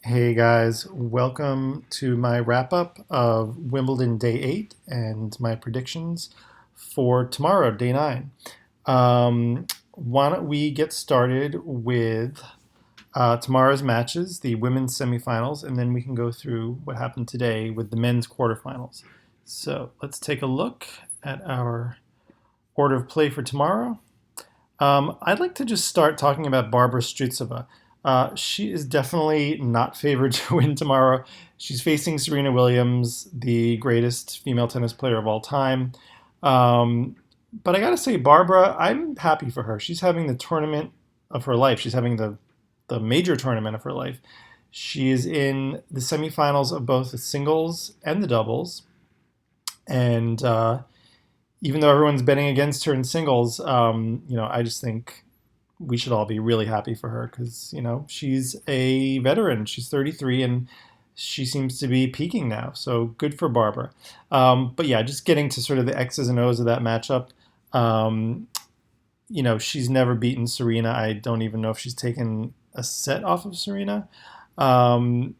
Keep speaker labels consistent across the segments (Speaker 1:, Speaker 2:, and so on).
Speaker 1: Hey guys, welcome to my wrap up of Wimbledon Day 8 and my predictions for tomorrow, Day 9. Why don't we get started with tomorrow's matches, the women's semifinals, and then we can go through what happened today with the men's quarterfinals. So let's take a look at our order of play for tomorrow. I'd like to just start talking about Barbara Strycova. She is definitely not favored to win tomorrow. She's facing Serena Williams, the greatest female tennis player of all time. But I gotta say, Barbara, I'm happy for her. She's having the tournament of her life. She's having the major tournament of her life. She is in the semifinals of both the singles and the doubles. And even though everyone's betting against her in singles, I just think we should all be really happy for her because she's a veteran. She's 33 and she seems to be peaking now. So good for Barbara. But yeah, just getting to sort of the X's and O's of that matchup. Um, she's never beaten Serena. I don't even know if she's taken a set off of Serena. Um,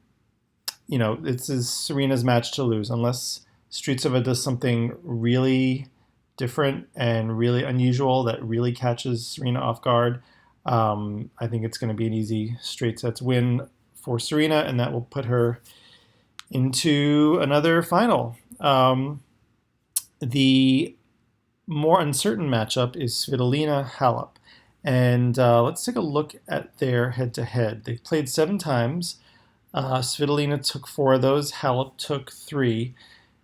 Speaker 1: this is Serena's match to lose unless Strycova does something really different and really unusual that really catches Serena off guard. I think it's going to be an easy straight sets win for Serena, and that will put her into another final. The more uncertain matchup is Svitolina Halep. And let's take a look at their head to head. They've played 7 times. Svitolina took 4 of those, Halep took 3.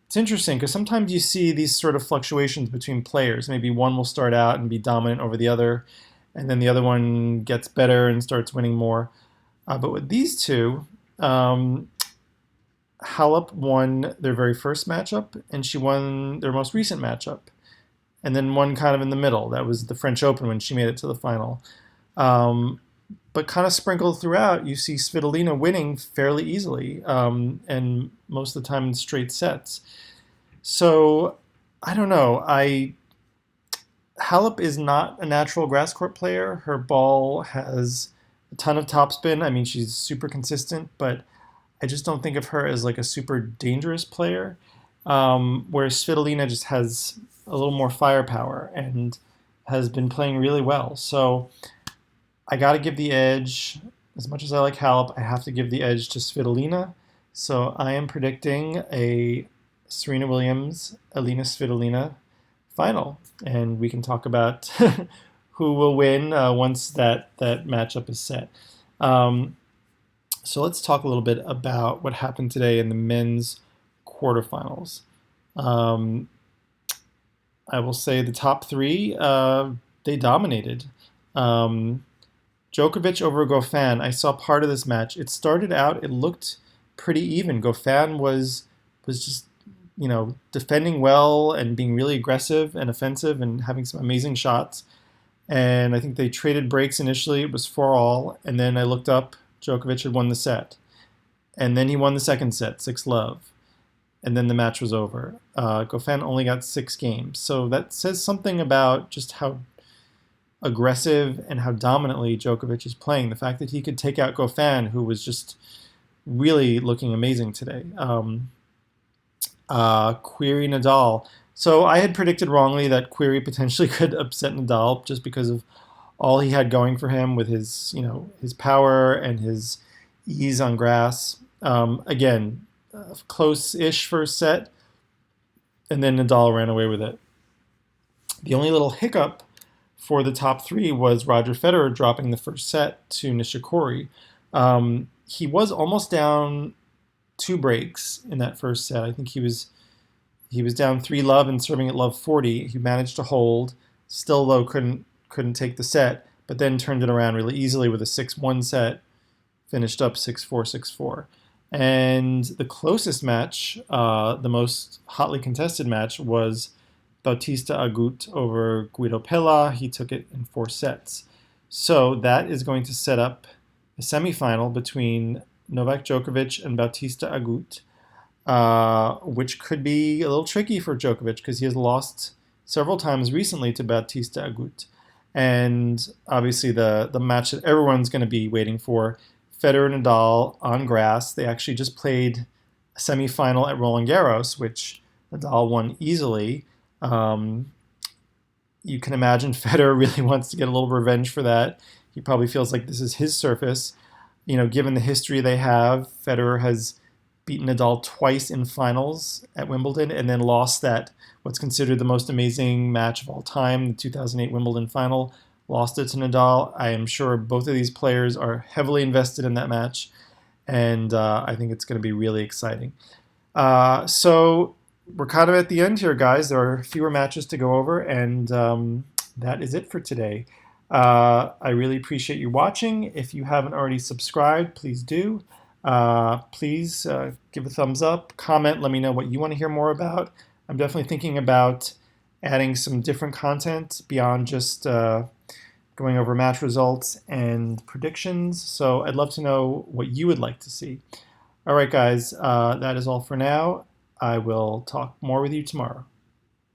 Speaker 1: It's interesting because sometimes you see these sort of fluctuations between players. Maybe one will start out and be dominant over the other, and then the other one gets better and starts winning more. But with these two, Halep won their very first matchup, and she won their most recent matchup, and then one kind of in the middle. That was the French Open when she made it to the final. But kind of sprinkled throughout, you see Svitolina winning fairly easily, and most of the time in straight sets. So I don't know. Halep is not a natural grass court player. Her ball has a ton of topspin. I mean, she's super consistent, but I just don't think of her as like a super dangerous player. Whereas Svitolina just has a little more firepower and has been playing really well. So I got to give the edge. As much as I like Halep, I have to give the edge to Svitolina. So I am predicting a Serena Williams, Alina Svitolina final, and we can talk about who will win once that matchup is set. So let's talk a little bit about what happened today in the men's quarterfinals. Um, I will say the top 3 they dominated. Djokovic over Goffin. I saw part of this match. It started out, it looked pretty even. Goffin was just defending well and being really aggressive and offensive and having some amazing shots. And I think they traded breaks initially. It was 4-all, and then I looked up. Djokovic had won the set, and then he won the second set, 6-love, and then the match was over. Goffin only got 6 games, so that says something about just how aggressive and how dominantly Djokovic is playing. The fact that he could take out Goffin, who was just really looking amazing today. Query Nadal. So I had predicted wrongly that Query potentially could upset Nadal just because of all he had going for him with his power and his ease on grass. Again, close-ish first set, and then Nadal ran away with it. The only little hiccup for the top 3 was Roger Federer dropping the first set to Nishikori. He was almost down 2 breaks in that first set. I think he was down 3-love and serving at love 40. He managed to hold. Still though couldn't take the set, but then turned it around really easily with a 6-1 set. Finished up 6-4, 6-4. And the closest match, the most hotly contested match, was Bautista Agut over Guido Pella. He took it in 4 sets. So that is going to set up a semifinal between Novak Djokovic and Bautista Agut, which could be a little tricky for Djokovic because he has lost several times recently to Bautista Agut. And obviously the match that everyone's going to be waiting for, Federer and Nadal on grass. They actually just played a semifinal at Roland Garros, which Nadal won easily. Um, you can imagine Federer really wants to get a little revenge for that. He probably feels like this is his surface. Given the history they have, Federer has beaten Nadal twice in finals at Wimbledon and then lost that what's considered the most amazing match of all time, the 2008 Wimbledon final, lost it to Nadal. I am sure both of these players are heavily invested in that match, and I think it's going to be really exciting. So we're kind of at the end here, guys. There are fewer matches to go over, and that is it for today. I really appreciate you watching. If you haven't already subscribed, please do. Please give a thumbs up, comment, let me know what you want to hear more about. I'm definitely thinking about adding some different content beyond just going over match results and predictions. So I'd love to know what you would like to see. All right, guys, that is all for now. I will talk more with you tomorrow.